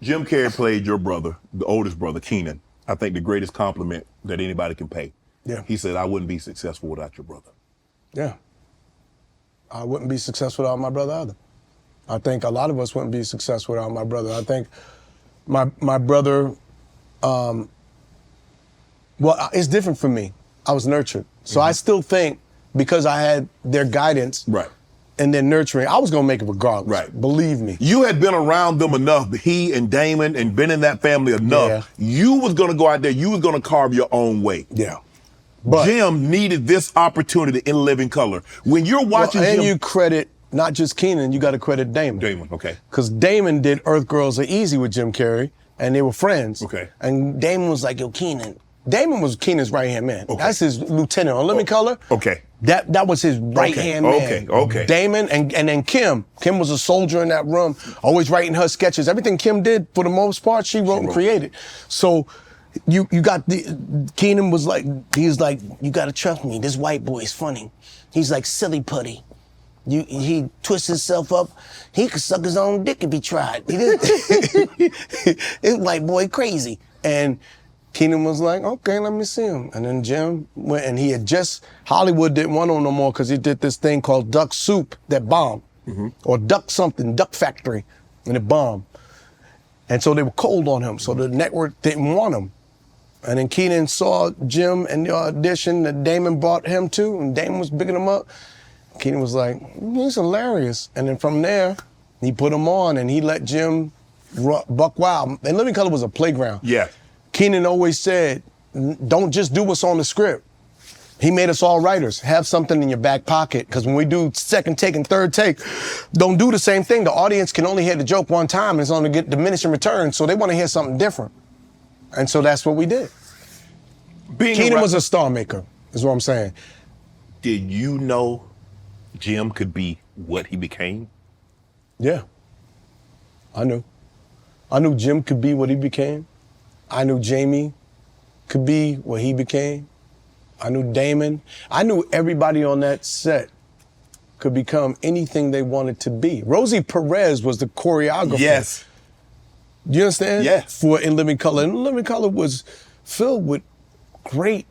Jim Carrey played your brother, the oldest brother, Keenan. I think the greatest compliment that anybody can pay. Yeah. He said, I wouldn't be successful without your brother. Yeah. I wouldn't be successful without my brother either. I think a lot of us wouldn't be successful without my brother. I think my brother, well, it's different for me. I was nurtured. So I still think because I had their guidance Right. and their nurturing, I was going to make it regardless. Right. Believe me. You had been around them enough, he and Damon, and been in that family enough. Yeah. You was going to go out there, you was going to carve your own way. Yeah. But Jim needed this opportunity in living color. When you're watching and Jim... you credit not just Keenan, you got to credit Damon. Damon, okay. Because Damon did Earth Girls Are Easy with Jim Carrey, and they were friends. Okay. And Damon was like, yo, Keenan. Damon was Keenan's right-hand man. Okay. That's his lieutenant on Living Color. Okay. That was his right-hand man. Okay. Damon and then Kim. Kim was a soldier in that room, always writing her sketches. Everything Kim did, for the most part, she wrote and created. So you got Keenan was like, he's like, you got to trust me. This white boy is funny. He's like silly putty. He twists himself up. He could suck his own dick if he tried. This white boy crazy. And Keenan was like, okay, let me see him. And then Jim went, and he had just, Hollywood didn't want him no more because he did this thing called Duck Soup that bombed. Or Duck something, Duck Factory, and it bombed. And so they were cold on him, so the network didn't want him. And then Keenan saw Jim in the audition that Damon brought him to, and Damon was bigging him up. Keenan was like, he's hilarious. And then from there, he put him on, and he let Jim buck wild. And Living Color was a playground. Yeah. Keenan always said, don't just do what's on the script. He made us all writers. Have something in your back pocket, because when we do second take and third take, don't do the same thing. The audience can only hear the joke one time, and it's only get diminishing returns, so they want to hear something different. And so that's what we did. Keenan was a star maker, is what I'm saying. Did you know Jim could be what he became? Yeah, I knew. I knew Jim could be what he became. I knew Jamie could be what he became. I knew Damon. I knew everybody on that set could become anything they wanted to be. Rosie Perez was the choreographer. Yes. You understand? Yes. For In Living Color. And Living Color was filled with great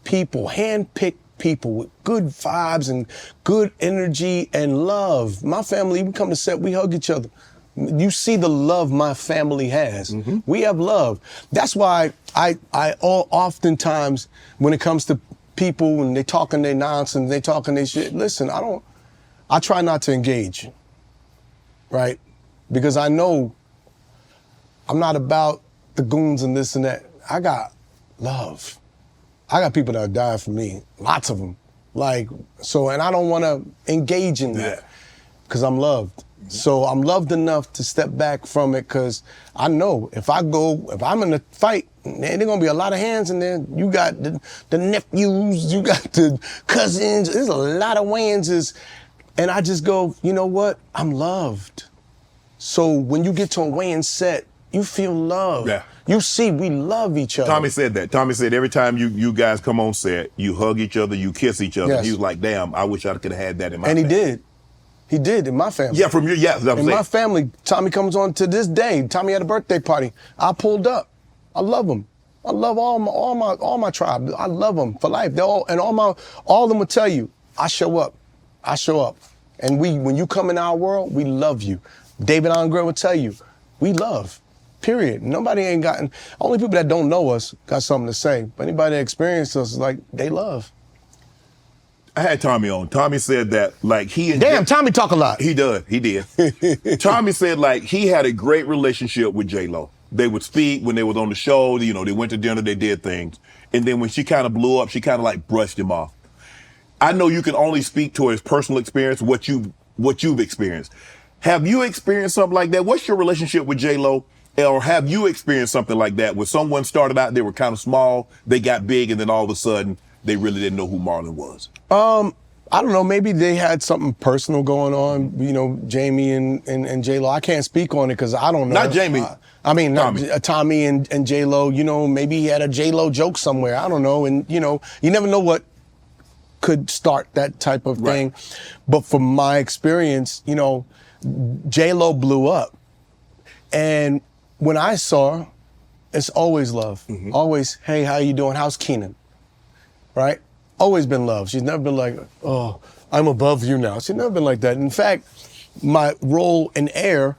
people, hand-picked people with good vibes and good energy and love. My family, we come to set, we hug each other. You see the love my family has. We have love. That's why I oftentimes, when it comes to people and they talking their nonsense, they talking their shit, listen, I try not to engage, right? Because I know I'm not about the goons and this and that. I got love. I got people that are dying for me, lots of them. And I don't want to engage in that because I'm loved. So I'm loved enough to step back from it because I know if I'm in a fight, there's gonna be a lot of hands in there. You got the nephews, you got the cousins, there's a lot of Wayanses. And I just go, you know what? I'm loved. So when you get to a Wayans set, you feel love. Yeah. You see, we love each other. Tommy said that. Tommy said every time you guys come on set, you hug each other, you kiss each other. Yes. He was like, damn, I wish I could have had that in my And family. he did. He did in my family. Yeah, from your, yeah. In my family, Tommy comes on to this day. Tommy had a birthday party. I pulled up. I love him. I love all my tribe. I love them for life. They all of them will tell you, I show up. I show up. And when you come in our world, we love you. David Angre will tell you, we love. Period. Nobody ain't gotten. Only people that don't know us got something to say. But anybody that experienced us, like, they love. I had Tommy on. Tommy said that, like, he and Damn, Tommy talk a lot. He does. He did. Tommy said, like, he had a great relationship with J.Lo. They would speak when they was on the show. You know, they went to dinner, they did things. And then when she kind of blew up, she kind of like brushed him off. I know you can only speak to his personal experience, what you've experienced. Have you experienced something like that? What's your relationship with J.Lo? Or have you experienced something like that where someone started out, they were kind of small, they got big, and then all of a sudden, they really didn't know who Marlon was? I don't know. Maybe they had something personal going on. You know, Jamie and J.Lo. I can't speak on it because I don't know. Not Jamie. Tommy and J.Lo. You know, maybe he had a J.Lo joke somewhere. I don't know. And, you know, you never know what could start that type of thing. But from my experience, you know, J.Lo blew up. And when I saw her, it's always love. Always, hey, how you doing? How's Keenan? Right? Always been love. She's never been like, oh, I'm above you now. She's never been like that. In fact, my role in Air,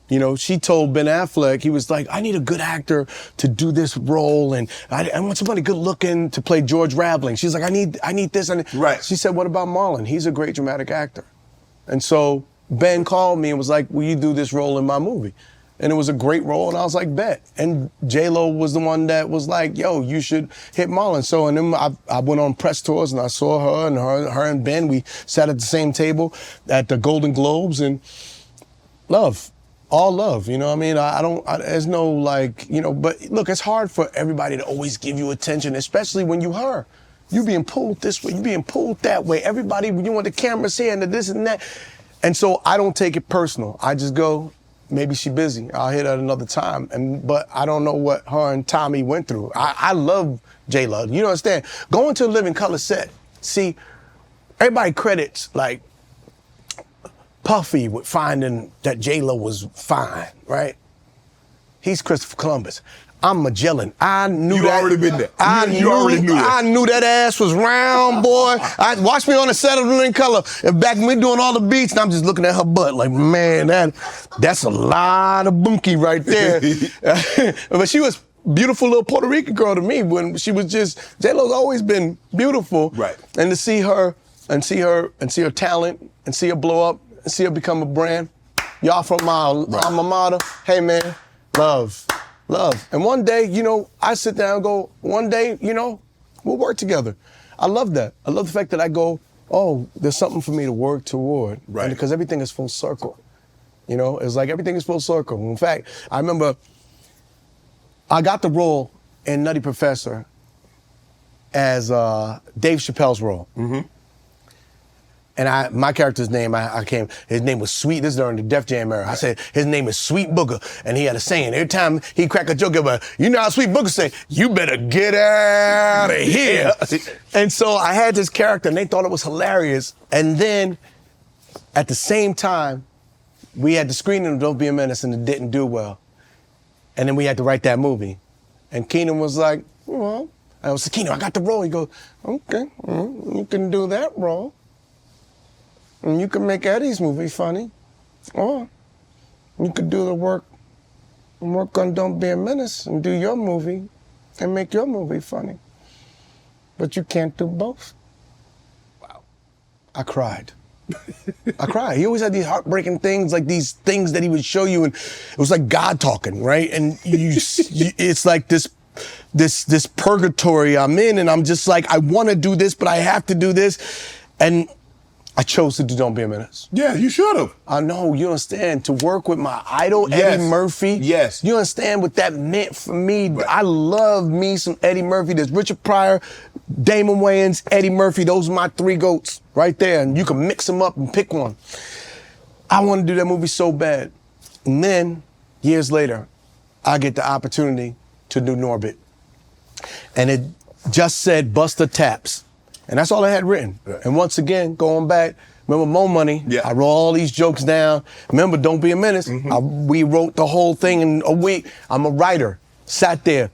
you know, she told Ben Affleck, he was like, I need a good actor to do this role, and I want somebody good looking to play George Raveling. She's like, I need this. Right. She said, what about Marlon? He's a great dramatic actor. And so Ben called me and was like, will you do this role in my movie? And it was a great role, and I was like, bet. And J.Lo was the one that was like, yo, you should hit Marlon. So, and then I went on press tours, and I saw her and Ben. We sat at the same table at the Golden Globes, and love. All love, you know what I mean? There's no like, you know, but look, it's hard for everybody to always give you attention, especially when you her. You being pulled this way, you being pulled that way. Everybody, you want the cameras here and the this and that. And so I don't take it personal. I just go, maybe she busy. I'll hit her at another time. But I don't know what her and Tommy went through. I love J.Lo. You understand? Going to a Living Color set, see, everybody credits like Puffy with finding that J.Lo was fine, right? He's Christopher Columbus. I'm Magellan. I knew you that. already been there. You already knew that. I knew that ass was round, boy. Watch me on the set of Living Color. And back when we doing all the beats, and I'm just looking at her butt like, man, that's a lot of bunkie right there. But she was beautiful little Puerto Rican girl to me when she was just, J.Lo's always been beautiful. Right. And to see her talent and see her blow up and see her become a brand. Y'all from my alma mater. Hey man, love. And one day, you know, I sit down and go, one day, you know, we'll work together. I love that. I love the fact that I go, oh, there's something for me to work toward. Right. And because everything is full circle. You know, it's like everything is full circle. In fact, I remember I got the role in Nutty Professor as Dave Chappelle's role. Mm-hmm. And my character's name, his name was Sweet. This is during the Def Jam era. I said, his name is Sweet Booger. And he had a saying. Every time he crack a joke about, you know how Sweet Booger say, you better get out of here. And so I had this character, and they thought it was hilarious. And then, at the same time, we had the screening of Don't Be a Menace, and it didn't do well. And then we had to write that movie. And Keenan was like, well, I was like, Keenan, I got the role. He goes, okay, you can do that role. And you can make Eddie's movie funny, or you could do the work on Don't Be a Menace and do your movie and make your movie funny. But you can't do both. Wow. I cried. I cried. He always had these heartbreaking things, like these things that he would show you, and it was like God talking, right? And it's like this purgatory I'm in, and I'm just like, I want to do this, but I have to do this, and I chose to do Don't Be a Menace. Yeah, you should have. I know, you understand, to work with my idol, Eddie Murphy. Yes. You understand what that meant for me. Right. I love me some Eddie Murphy. There's Richard Pryor, Damon Wayans, Eddie Murphy. Those are my three goats right there. And you can mix them up and pick one. I want to do that movie so bad. And then, years later, I get the opportunity to do Norbit. And it just said Buster Taps. And that's all I had written. Right. And once again, going back, remember Mo Money? Yeah. I wrote all these jokes down. Remember Don't Be a Menace? We wrote the whole thing in a week. I'm a writer. Sat there.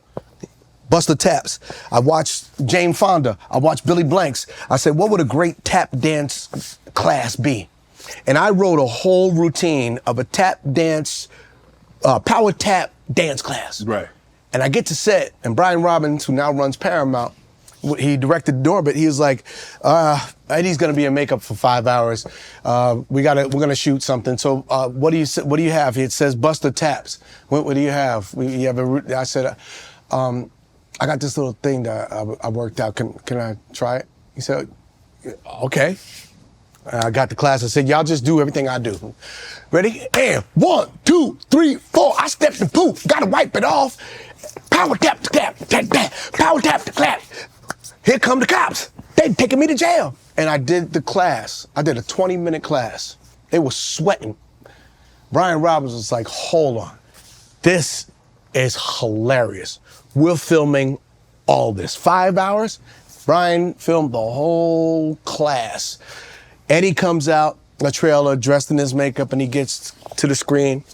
Buster Taps. I watched Jane Fonda. I watched Billy Blanks. I said, what would a great tap dance class be? And I wrote a whole routine of a tap dance, power tap dance class. Right. And I get to set, and Brian Robbins, who now runs Paramount, he directed Norbit. He was like, Eddie's gonna be in makeup for 5 hours. We're gonna shoot something. So what do you have? It says Buster Taps. What do you have? I said, I got this little thing that I worked out. Can I try it? He said, okay. I got the class. I said, y'all just do everything I do. Ready? And 1, 2, 3, 4. I stepped and poof. Gotta wipe it off. Power tap to clap. Power tap to clap. Here come the cops. They taking me to jail. And I did the class. I did a 20-minute class. They were sweating. Brian Robbins was like, hold on. This is hilarious. We're filming all this. 5 hours. Brian filmed the whole class. Eddie comes out, a trailer, dressed in his makeup, and he gets to the screen.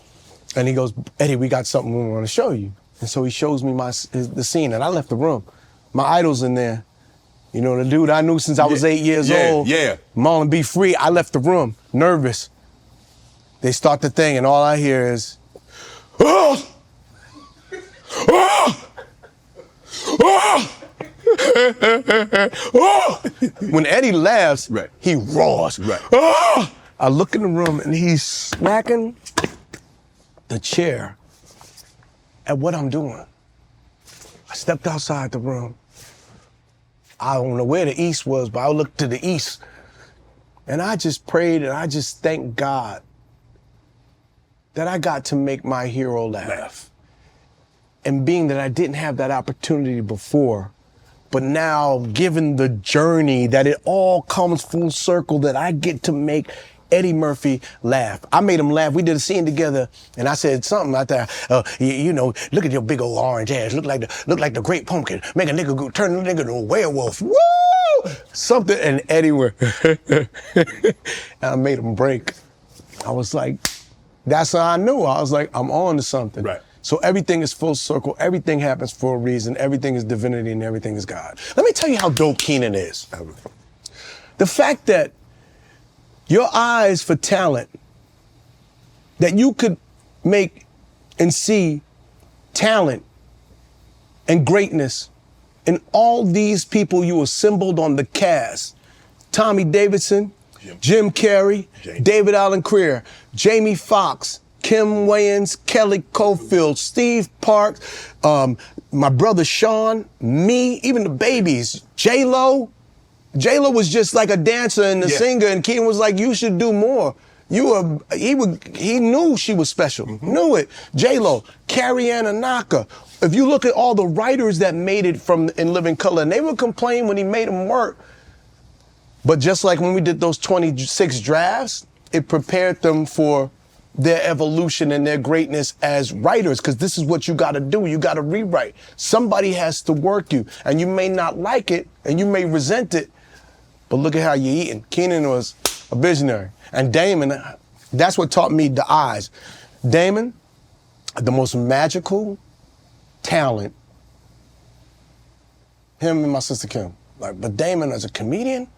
And he goes, Eddie, we got something we want to show you. And so he shows me the scene, and I left the room. My idol's in there. You know, the dude I knew since I was 8 years old. Yeah. Marlon Be Free. I left the room, nervous. They start the thing, and all I hear is, oh! Oh! Oh! Oh! When Eddie laughs, right. he roars. Right. Oh! I look in the room, and he's smacking the chair at what I'm doing. I stepped outside the room. I don't know where the east was, but I looked to the east. And I just prayed and I just thanked God that I got to make my hero laugh. And being that I didn't have that opportunity before, but now given the journey that it all comes full circle, that I get to make Eddie Murphy laugh. I made him laugh. We did a scene together, and I said something out there. You know, look at your big old orange ass. Look like the great pumpkin. Make a nigga go turn a nigga to a werewolf. Woo! Something, and Eddie were. And I made him break. I was like, that's how I knew. I was like, I'm on to something. Right. So everything is full circle. Everything happens for a reason. Everything is divinity, and everything is God. Let me tell you how dope Keenan is. The fact that your eyes for talent, that you could make and see talent and greatness in all these people you assembled on the cast. Tommy Davidson, Jim Carrey, David Allen Greer, Jamie Foxx, Kim Wayans, Kelly Caulfield, Steve Parks, my brother Sean, me, even the babies, J.Lo. J.Lo was just like a dancer and a singer, and Keenan was like, you should do more. He knew she was special, knew it. J.Lo, Carrey and Anaka. If you look at all the writers that made it from In Living Color, and they would complain when he made them work, but just like when we did those 26 drafts, it prepared them for their evolution and their greatness as writers, because this is what you got to do. You got to rewrite. Somebody has to work you, and you may not like it, and you may resent it, but look at how you're eating. Keenan was a visionary. And Damon, that's what taught me the eyes. Damon, the most magical talent, him and my sister Kim. But Damon as a comedian,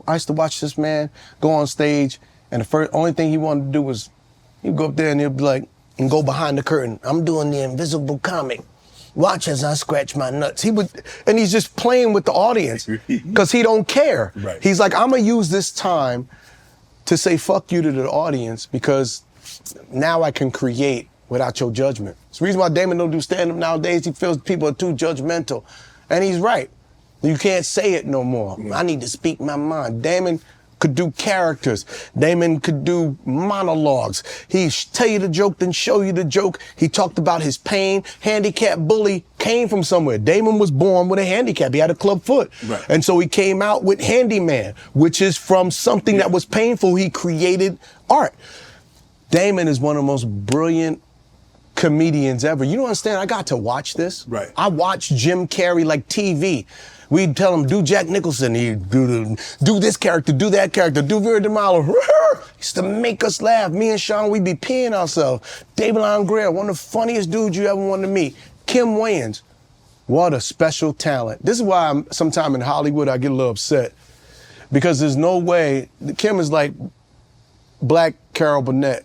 I used to watch this man go on stage, and the only thing he wanted to do was he'd go up there and he'd be like, and go behind the curtain. I'm doing the invisible comic. Watch as I scratch my nuts. And he's just playing with the audience because he don't care. Right. He's like, I'm gonna use this time to say fuck you to the audience because now I can create without your judgment. It's the reason why Damon don't do stand-up nowadays. He feels people are too judgmental. And he's right. You can't say it no more. I need to speak my mind. Damon could do characters. Damon could do monologues. He'd tell you the joke, then show you the joke. He talked about his pain. Handicap bully came from somewhere. Damon was born with a handicap. He had a club foot. Right. And so he came out with Handyman, which is from something that was painful. He created art. Damon is one of the most brilliant comedians ever. You don't understand, I got to watch this. Right. I watched Jim Carrey like TV. We'd tell him, do Jack Nicholson, he'd do this character, do that character, do Vera DeMalo. He used to make us laugh. Me and Sean, we'd be peeing ourselves. David Allen Greer, one of the funniest dudes you ever wanted to meet. Kim Wayans, what a special talent. This is why sometime in Hollywood I get a little upset, because there's no way, Kim is like Black Carol Burnett.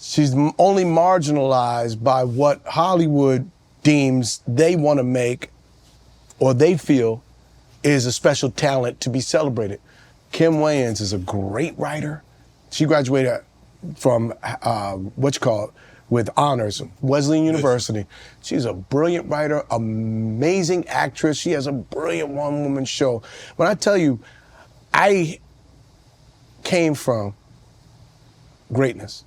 She's only marginalized by what Hollywood deems they want to make or they feel is a special talent to be celebrated. Kim Wayans is a great writer. She graduated from, with honors, Wesleyan University. She's a brilliant writer, amazing actress. She has a brilliant one-woman show. When I tell you, I came from greatness.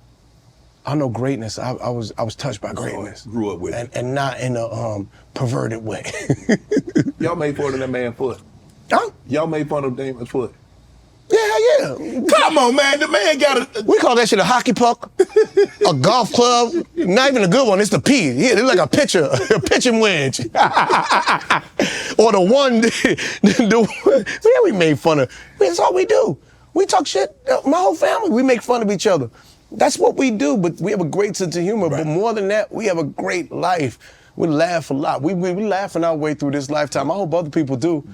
I know greatness. I was touched by greatness. Grew up with it. And not in a perverted way. Y'all made fun of that man's foot. Huh? Y'all made fun of Damon's foot. Yeah. Come on, man. The man got We call that shit a hockey puck, a golf club. Not even a good one. It's the P. Yeah, it's like a pitching wedge. Or the one, we made fun of. That's all we do. We talk shit. My whole family, we make fun of each other. That's what we do, but we have a great sense of humor. Right. But more than that, we have a great life. We laugh a lot. We laughing our way through this lifetime. I hope other people do,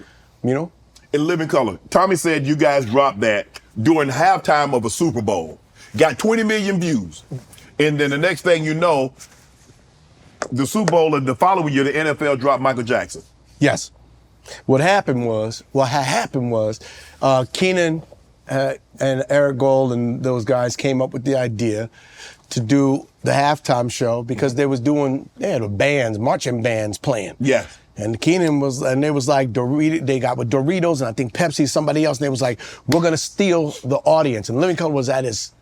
you know? In Living Color, Tommy said you guys dropped that during halftime of a Super Bowl. Got 20 million views. And then the next thing you know, the Super Bowl and the following year, the NFL dropped Michael Jackson. Yes. What had happened was, Keenan and Eric Gold and those guys came up with the idea to do the halftime show because they had bands, marching bands playing. Yeah. And Keenan they was like, they got with Doritos and I think Pepsi, somebody else, and they was like, we're gonna steal the audience. And Living Color was at its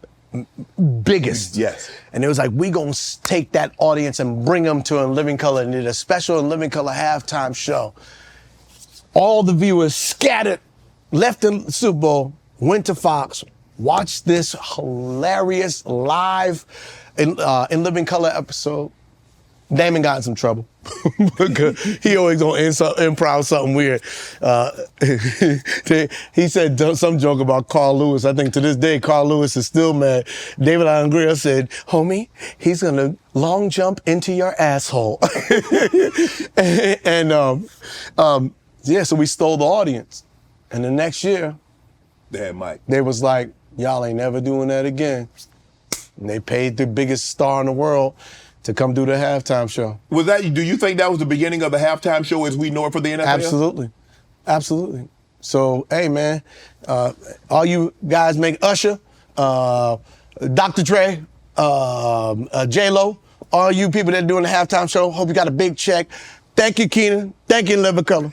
biggest. Yes. And it was like, we gonna take that audience and bring them to a Living Color, and did a special Living Color halftime show. All the viewers scattered, left the Super Bowl, went to Fox, watched this hilarious live in Living Color episode. Damon got in some trouble. He always gonna improv something weird. He said some joke about Carl Lewis. I think to this day, Carl Lewis is still mad. David Allen said, homie, he's gonna long jump into your asshole. Yeah, so we stole the audience. And the next year, Mike. they was like, y'all ain't never doing that again. And they paid the biggest star in the world to come do the halftime show. Do you think that was the beginning of the halftime show as we know it for the NFL? Absolutely. So, hey man, all you guys make Usher, Dr. Dre, J.Lo, all you people that are doing the halftime show, hope you got a big check. Thank you, Keenan. Thank you, Living Color.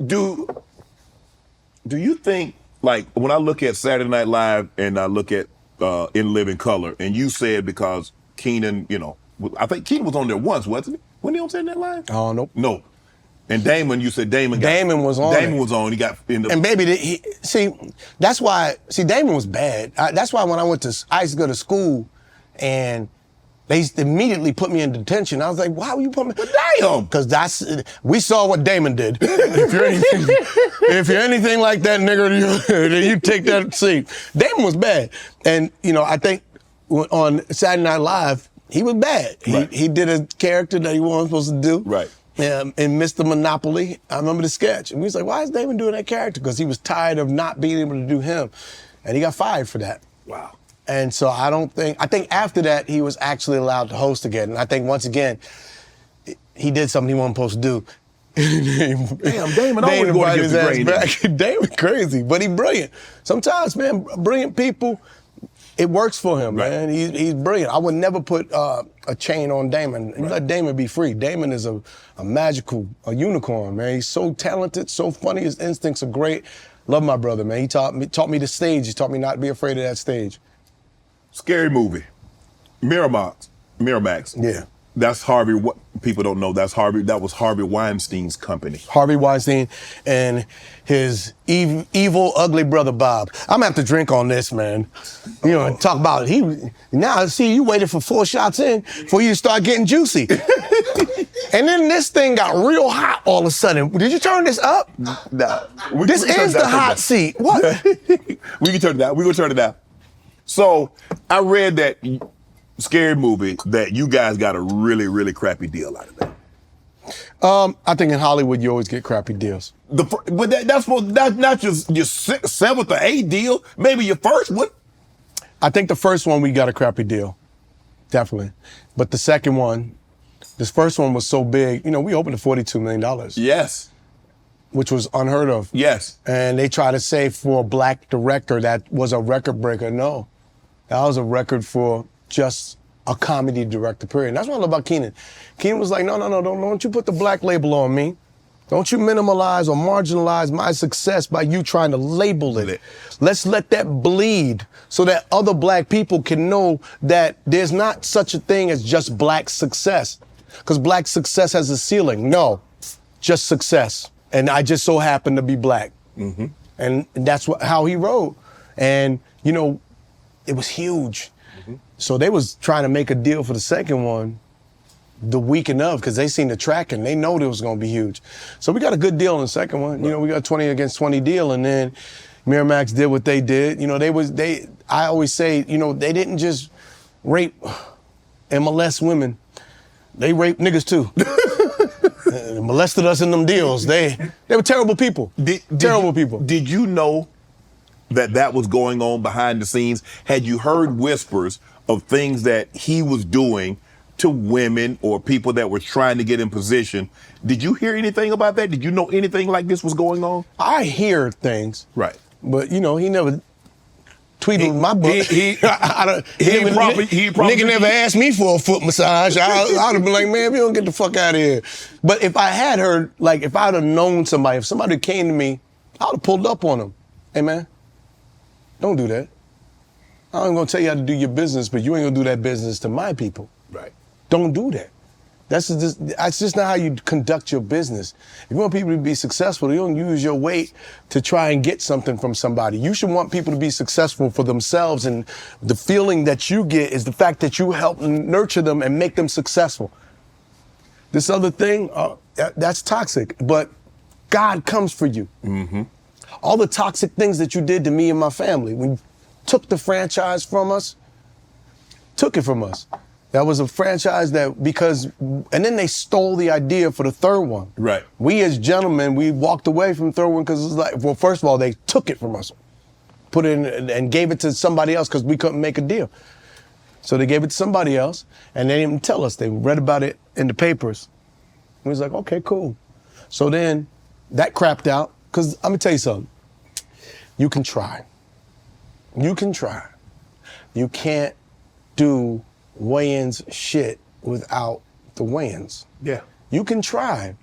Do you think, like, when I look at Saturday Night Live and I look at In Living Color, and you said because Keenan, I think Keenan was on there once, wasn't he? Wasn't he on Saturday Night Live? Oh, nope. No. And Damon, you said Damon was on. Damon was on. He got in the. And baby, that's why. See, Damon was bad. That's why when I used to go to school, and they immediately put me in detention. I was like, why would you put me? But damn! Because we saw what Damon did. If you're anything like that nigga, you take that seat. Damon was bad. And, I think on Saturday Night Live, he was bad. Right. He did a character that he wasn't supposed to do. Right. In Mr. Monopoly, I remember the sketch. And we was like, why is Damon doing that character? Because he was tired of not being able to do him. And he got fired for that. Wow. And so I think after that, he was actually allowed to host again. And I think once again, he did something he wasn't supposed to do. Damn, Damon always going against the grain. Back. Damon crazy, but he's brilliant. Sometimes, man, brilliant people, it works for him, right. Man. He's brilliant. I would never put a chain on Damon. You let Damon be free. Damon is a magical, a unicorn, man. He's so talented, so funny. His instincts are great. Love my brother, man. He taught me the stage. He taught me not to be afraid of that stage. Scary Movie. Miramax. Yeah. That's Harvey. What people don't know, that was Harvey Weinstein's company. Harvey Weinstein and his evil, ugly brother Bob. I'm gonna have to drink on this, man. Talk about now. See, you waited for 4 shots in for you to start getting juicy, and then this thing got real hot all of a sudden. Did you turn this up? No. This is the hot seat. What? We can turn it down. We gonna turn it down. So I read that Scary Movie that you guys got a really, really crappy deal out of that. I think in Hollywood you always get crappy deals. But that's not just your 7th or 8th deal. Maybe your first one. I think the first one we got a crappy deal, definitely. But the second one, this first one was so big. We opened to $42 million. Yes. Which was unheard of. Yes. And they try to say for a black director that was a record breaker. No, that was a record for just a comedy director, period. And that's what I love about Keenan. Keenan was like, no, don't you put the black label on me. Don't you minimalize or marginalize my success by you trying to label it. Let's let that bleed so that other black people can know that there's not such a thing as just black success. Because black success has a ceiling. No, just success. And I just so happen to be black. Mm-hmm. And that's how he wrote. And, it was huge. Mm-hmm. So they was trying to make a deal for the second one the weekend of, because they seen the track and they know it was going to be huge. So we got a good deal in the second one. Right. We got 20 against 20 deal. And then, Miramax did what they did. You know, I always say, you know, they didn't just rape and molest women. They raped niggas too. Molested us in them deals. They were terrible people. Terrible people. Did you know that was going on behind the scenes? Had you heard whispers of things that he was doing to women or people that were trying to get in position? Did you hear anything about that? Did you know anything like this was going on? I hear things. Right. But, you know, he never tweeted my butt. Nigga never asked me for a foot massage. I'd have been like, man, if you don't get the fuck out of here. But if I had heard, like, if I'd have known somebody, if somebody came to me, I would have pulled up on them. Hey, man, don't do that. I'm gonna tell you how to do your business, but you ain't gonna do that business to my people. Right. Don't do that. That's just not how you conduct your business. If you want people to be successful, you don't use your weight to try and get something from somebody. You should want people to be successful for themselves, and the feeling that you get is the fact that you help nurture them and make them successful. This other thing, that's toxic, but God comes for you. Mm-hmm. All the toxic things that you did to me and my family, when you took the franchise from us, took it from us. That was a franchise and then they stole the idea for the third one. Right. We as gentlemen, we walked away from the third one because it was like, well, first of all, they took it from us, put it in and gave it to somebody else because we couldn't make a deal. So they gave it to somebody else, and they didn't even tell us. They read about it in the papers. We was like, okay, cool. So then that crapped out, because I'm gonna tell you something. You can try. You can try. You can't do Wayans shit without the Wayans. Yeah. You can try,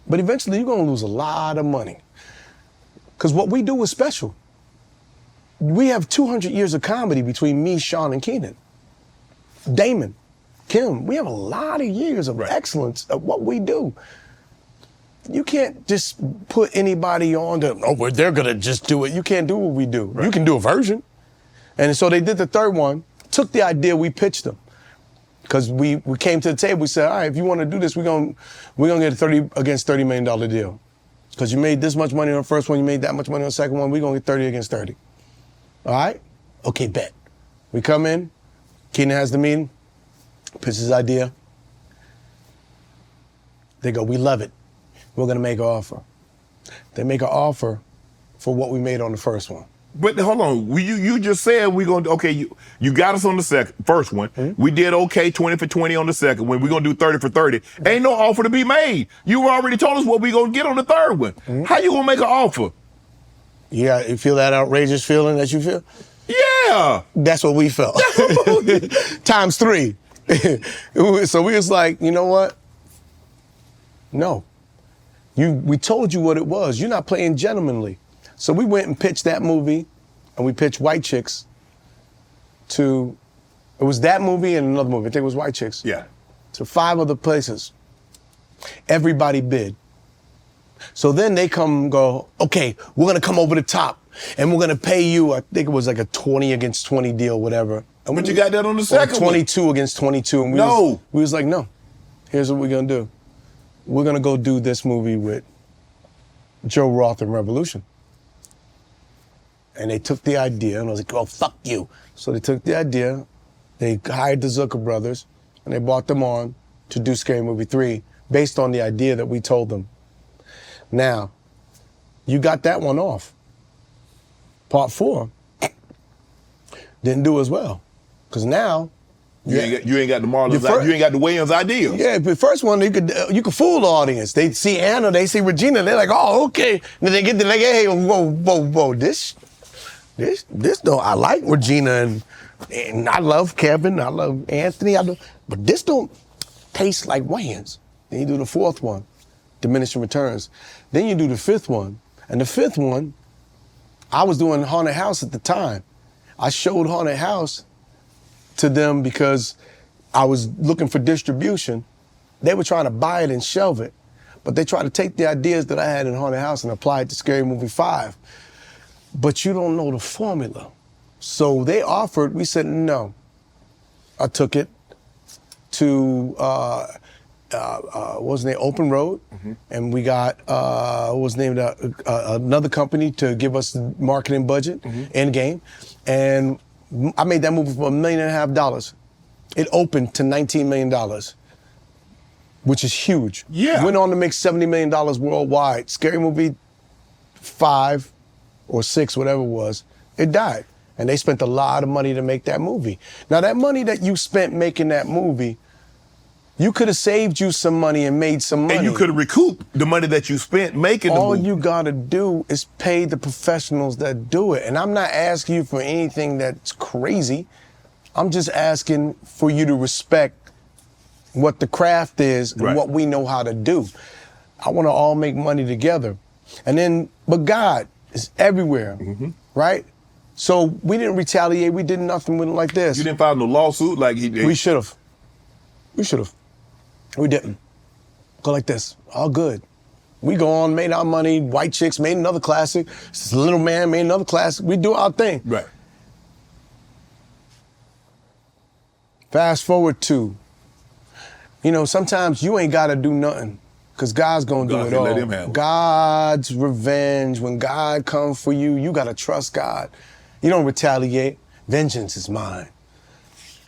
but eventually you're gonna lose a lot of money. Because what we do is special. We have 200 years of comedy between me, Sean, and Keenan. Damon, Kim, we have a lot of years of excellence at what we do. You can't just put anybody on they're gonna just do it. You can't do what we do. Right. You can do a version. And so they did the third one, took the idea, we pitched them. Because we came to the table, we said, all right, if you want to do this, we're gonna get a $30 million deal. Because you made this much money on the first one, you made that much money on the second one, we're gonna get 30 against 30. All right? Okay, bet. We come in, Keenan has the meeting, pitches his idea. They go, we love it. We're gonna make an offer. They make an offer for what we made on the first one. But hold on, you just said we're gonna you got us on the first one. Mm-hmm. We did okay 20 for 20 on the second one. We're gonna do 30 for 30. Ain't no offer to be made. You already told us what we gonna get on the third one. Mm-hmm. How you gonna make an offer? Yeah, you feel that outrageous feeling that you feel? Yeah. That's what we felt. Times 3. So we was like, you know what? No. We told you what it was. You're not playing gentlemanly. So we went and pitched that movie, and we pitched White Chicks it was that movie and another movie, I think it was White Chicks. Yeah. To 5 other places. Everybody bid. So then they come and go, okay, we're gonna come over the top, and we're gonna pay you, I think it was like a 20 against 20 deal, whatever. But you got that on the second 22 one. Against 22. And we was like, no, here's what we're gonna do. We're gonna go do this movie with Joe Roth and Revolution. And they took the idea, and I was like, oh, fuck you. So they took the idea, they hired the Zucker brothers, and they brought them on to do Scary Movie 3 based on the idea that we told them. Now, you got that one off. Part 4 didn't do as well. Because now, you ain't got the Marlon, you ain't got the Wayans idea. Yeah, the first one, you could fool the audience. They see Anna, they see Regina, they're like, oh, okay. And then they get to like, hey, whoa, this don't, I like Regina and I love Kevin, I love Anthony, but this don't taste like Wayans. Then you do the 4th one, diminishing returns. Then you do the 5th one, and the 5th one, I was doing Haunted House at the time. I showed Haunted House to them because I was looking for distribution. They were trying to buy it and shelve it, but they tried to take the ideas that I had in Haunted House and apply it to Scary Movie 5. But you don't know the formula. So they offered, we said no. I took it to what was the name? Open Road, and we got what was named another company to give us the marketing budget, Endgame, and I made that movie for $1.5 million. It opened to $19 million, which is huge. Yeah. Went on to make $70 million worldwide. Scary Movie 5 or 6, whatever it was, it died. And they spent a lot of money to make that movie. Now, that money that you spent making that movie, you could have saved you some money and made some money. And you could have recouped the money that you spent making the movie. All you gotta do is pay the professionals that do it. And I'm not asking you for anything that's crazy. I'm just asking for you to respect what the craft is and what we know how to do. I wanna all make money together. And then, but God is everywhere, right? So we didn't retaliate, we did nothing with it like this. You didn't file no lawsuit like he did? We should have. We should have. We didn't. Go like this, all good. We go on, made our money, White Chicks made another classic, Little Man made another classic, we do our thing. Right. Fast forward to, sometimes you ain't gotta do nothing, because God's gonna do it all. Let him handle it. God's revenge, when God comes for you, you gotta trust God. You don't retaliate, vengeance is mine.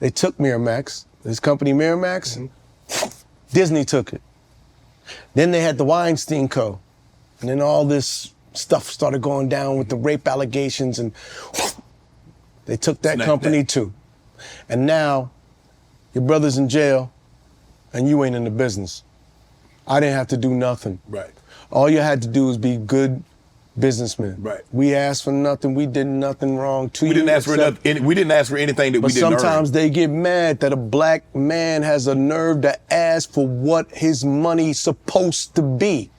They took Miramax, this company Miramax, Disney took it. Then they had the Weinstein Co. And then all this stuff started going down with the rape allegations, and they took that company too. And now your brother's in jail and you ain't in the business. I didn't have to do nothing. Right. All you had to do was be good businessmen. Right. We asked for nothing. We did nothing wrong to you. We didn't ask for nothing. We didn't ask for anything that we didn't earn. But sometimes they get mad that a black man has a nerve to ask for what his money's supposed to be.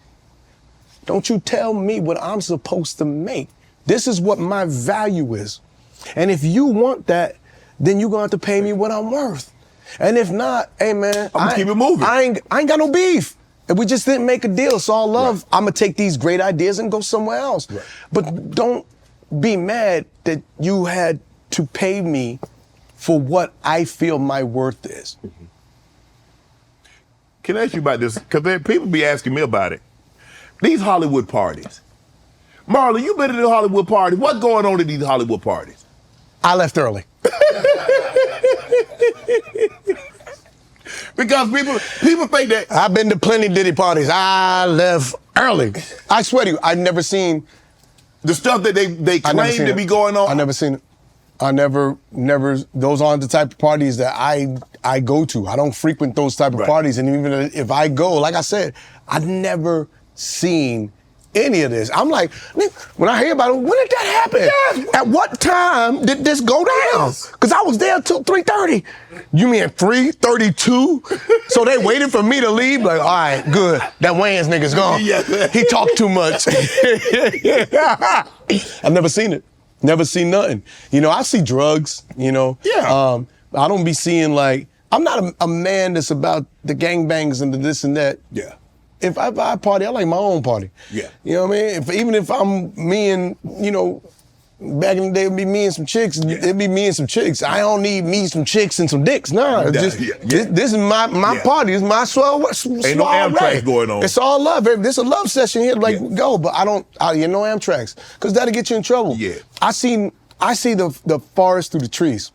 Don't you tell me what I'm supposed to make. This is what my value is. And if you want that, then you're gonna have to pay me what I'm worth. And if not, hey man, I'm gonna keep it moving. I ain't got no beef. If we just didn't make a deal, it's all love. I'm gonna take these great ideas and go somewhere else. But don't be mad that you had to pay me for what I feel my worth is. Can I ask you about this? Because people be asking me about it. These Hollywood parties. Marlon, you been to the Hollywood parties. What's going on at these Hollywood parties? I left early. Because people think that. I've been to plenty Diddy parties. I left early. I swear to you, I've never seen the stuff that they claim to be going on. I never seen it. I never, those aren't the type of parties that I go to. I don't frequent those type of parties. And even if I go, like I said, I've never seen any of this. I'm like, when I hear about it, when did that happen? Yes. At what time did this go down? Because I was there till 3:30. You mean 3:32? So they waited for me to leave? Like, all right, good. That Wayans nigga's gone. He talked too much. I've never seen it. Never seen nothing. I see drugs, I don't be seeing I'm not a man that's about the gangbangs and the this and that. Yeah. If I party, I like my own party. Yeah. You know what I mean? Even if I'm me and, back in the day, it'd be me and some chicks. It'd be me and some chicks. I don't need me, some chicks, and some dicks. Nah, this is my party. This is my swell. Ain't no Amtrak going on. It's all love. This a love session here. Go, but I don't. No Amtraks, because that'll get you in trouble. Yeah. I see the forest through the trees.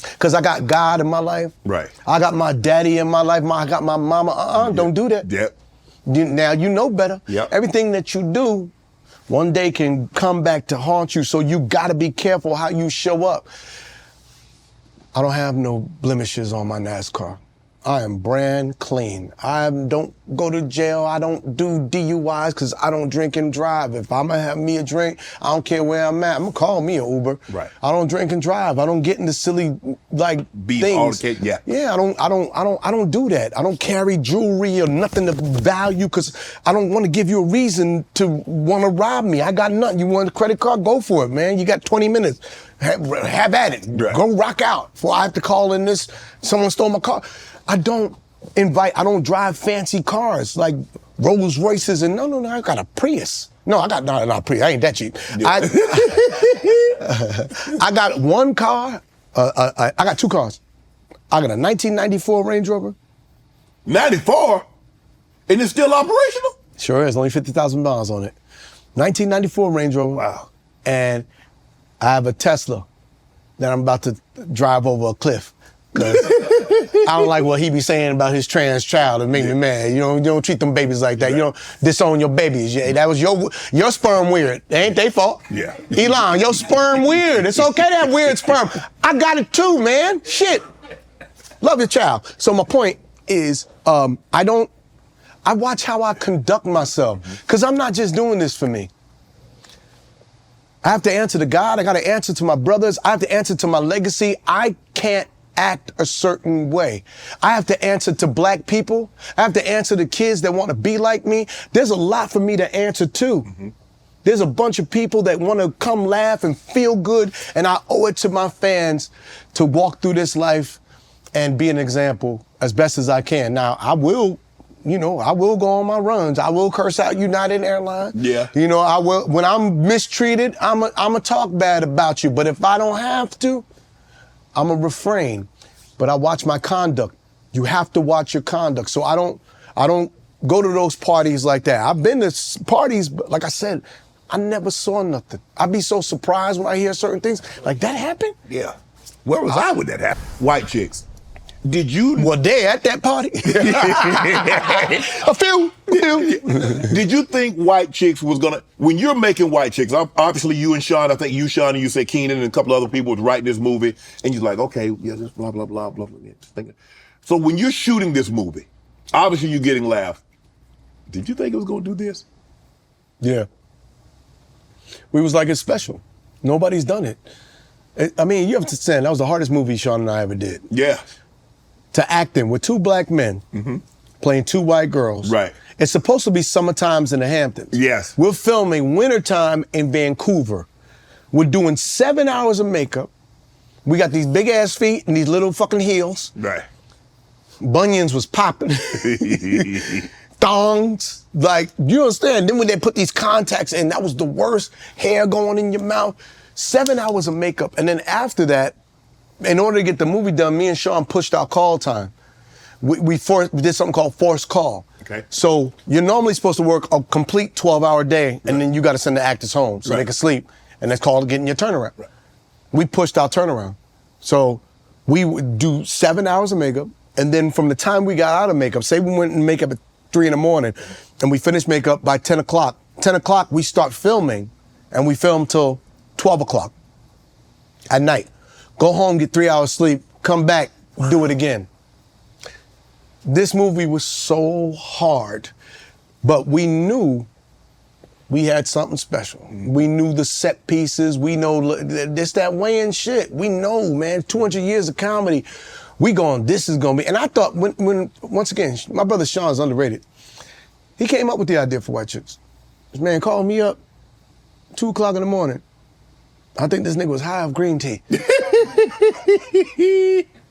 Because I got God in my life. Right. I got my daddy in my life. I got my mama. Don't do that. Yep. Now you know better. Yep. Everything that you do, one day can come back to haunt you. So you gotta be careful how you show up. I don't have no blemishes on my NASCAR. I am brand clean. I don't go to jail. I don't do DUIs because I don't drink and drive. If I'm gonna have me a drink, I don't care where I'm at. I'm gonna call me an Uber. Right. I don't drink and drive. I don't get into silly Beef, things. Yeah, I don't do that. I don't carry jewelry or nothing of value because I don't want to give you a reason to want to rob me. I got nothing. You want a credit card? Go for it, man. You got 20 minutes. Have at it. Right. Go rock out before I have to call in this. Someone stole my car. I don't drive fancy cars like Rolls Royces and no, I got a Prius. No, I got not a Prius. I ain't that cheap. Yeah. I got one car. I got two cars. I got a 1994 Range Rover 94? And it's still operational? Sure is. Only 50,000 miles on it. 1994 Range Rover. Wow. And I have a Tesla that I'm about to drive over a cliff. Cause I don't like what he be saying about his trans child. It make me mad. You don't treat them babies like that. You don't disown your babies. Yeah, that was your sperm weird. It ain't their fault. Yeah. Elon, your sperm weird. It's okay to have weird sperm. I got it too, man. Shit. Love your child. So my point is, I watch how I conduct myself. Cause I'm not just doing this for me. I have to answer to God. I got to answer to my brothers. I have to answer to my legacy. I can't act a certain way. I have to answer to black people. I have to answer to kids that want to be like me. There's a lot for me to answer to. There's a bunch of people that want to come laugh and feel good, and I owe it to my fans to walk through this life and be an example as best as I can. Now, I will go on my runs. I will curse out United Airlines. Yeah. I will. When I'm mistreated, I'm a talk bad about you. But if I don't have to, I'm a refrain. But I watch my conduct. You have to watch your conduct. So I don't go to those parties like that. I've been to parties, but like I said, I never saw nothing. I'd be so surprised when I hear certain things. Like, that happened? Yeah. Where was I when that happened? White chicks. Did you? Well, they at that party. A few. Did you think white chicks was gonna, when you're making white chicks, obviously you and Sean, I think you, Sean, and you said Keenan and a couple other people was writing this movie, and you're like, okay, yeah, just blah, blah, blah, blah, blah. Just thinking. So when you're shooting this movie, obviously you're getting laughs. Did you think it was gonna do this? Yeah. We was like, it's special. Nobody's done it. I mean, you have to understand, that was the hardest movie Sean and I ever did. Yeah. To act in with two black men playing two white girls. Right. It's supposed to be summertimes in the Hamptons. Yes. We're filming wintertime in Vancouver. We're doing 7 hours of makeup. We got these big ass feet and these little fucking heels. Right. Bunions was popping. Thongs. Like, you understand? Then when they put these contacts in, that was the worst. Hair going in your mouth. 7 hours of makeup. And then after that, in order to get the movie done, me and Sean pushed our call time. We did something called forced call. Okay. So you're normally supposed to work a complete 12-hour day, and then you got to send the actors home so they can sleep, and that's called getting your turnaround. Right. We pushed our turnaround. So we would do 7 hours of makeup, and then from the time we got out of makeup, say we went in makeup at 3 in the morning, and we finished makeup by 10 o'clock. 10 o'clock, we start filming, and we film till 12 o'clock at night. Go home, get 3 hours sleep, come back, do it again. This movie was so hard, but we knew we had something special. We knew the set pieces. We know this, that Wayans shit. We know, man, 200 years of comedy. This is going to be, and I thought when once again, my brother Sean's underrated. He came up with the idea for White Chicks. This man called me up 2 o'clock in the morning. I think this nigga was high off green tea.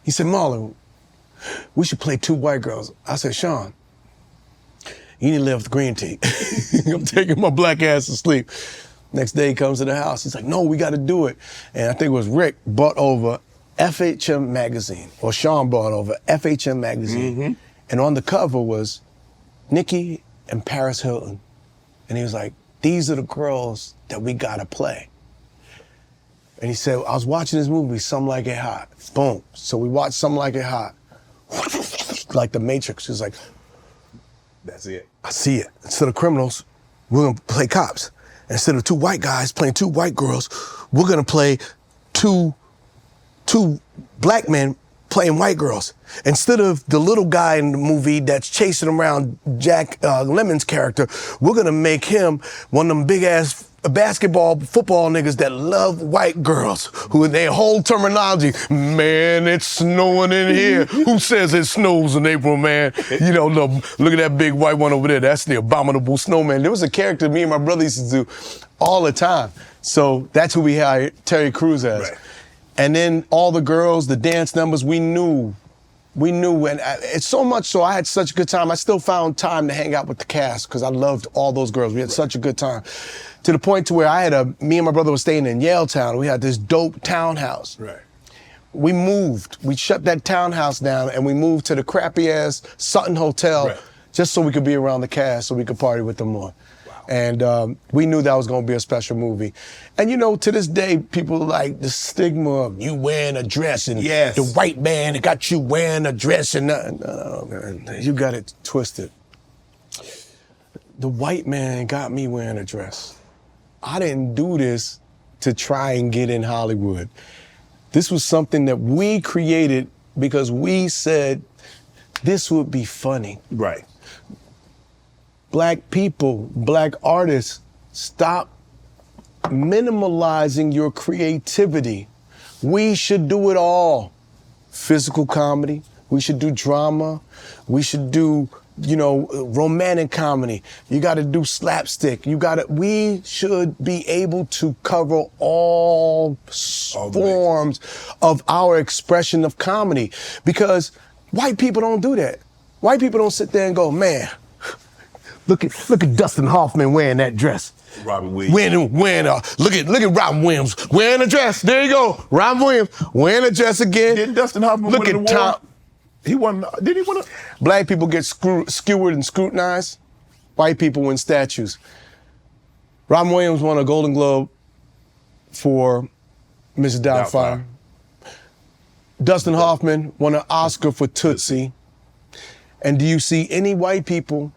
He said, Marlon, we should play two white girls. I said, Sean, you need to live with green tea. I'm taking my black ass to sleep. Next day he comes to the house. He's like, no, we got to do it. And I think it was Rick brought over FHM magazine, or Sean brought over FHM magazine. And on the cover was Nikki and Paris Hilton. And he was like, these are the girls that we got to play. And he said, I was watching this movie, Some Like It Hot. Boom. So we watched Some Like It Hot. Like the Matrix. He was like, that's it. I see it. Instead of criminals, we're going to play cops. Instead of two white guys playing two white girls, we're going to play two black men playing white girls. Instead of the little guy in the movie that's chasing around Jack Lemon's character, we're going to make him one of them big-ass football niggas that love white girls, who in their whole terminology, man, it's snowing in here. Who says it snows in April, man? You know, look at that big white one over there. That's the abominable snowman. There was a character me and my brother used to do all the time. So that's who we hired Terry Crews as. Right. And then all the girls, the dance numbers, we knew, and it's so much so I had such a good time. I still found time to hang out with the cast because I loved all those girls. We had such a good time. To the point to where me and my brother was staying in Yaletown. We had this dope townhouse. Right. we moved. We shut that townhouse down and we moved to the crappy ass Sutton Hotel just so we could be around the cast, so we could party with them more. And we knew that was going to be a special movie. And, you know, to this day, people like the stigma of you wearing a dress and the white man that got you wearing a dress. And you got it twisted. The white man got me wearing a dress. I didn't do this to try and get in Hollywood. This was something that we created because we said this would be funny. Right. Black people, black artists, stop minimalizing your creativity. We should do it all. Physical comedy, we should do drama, we should do, you know, romantic comedy. You gotta do slapstick. We should be able to cover all forms of our expression of comedy because white people don't do that. White people don't sit there and go, man, Look at Dustin Hoffman wearing that dress. Robin Williams. Look at Robin Williams wearing a dress. There you go. Robin Williams wearing a dress again. Didn't Dustin Hoffman win an award? He won. Did he win a? Black people get skewered and scrutinized. White people win statues. Robin Williams won a Golden Globe for Mrs. Doubtfire. Dustin Hoffman won an Oscar for Tootsie. And do you see any white people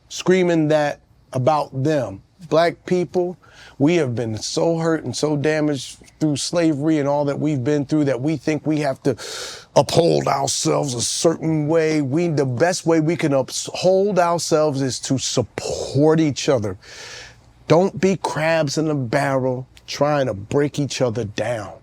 screaming that about them? Black people, we have been so hurt and so damaged through slavery and all that we've been through that we think we have to uphold ourselves a certain way. The best way we can uphold ourselves is to support each other. Don't be crabs in a barrel trying to break each other down.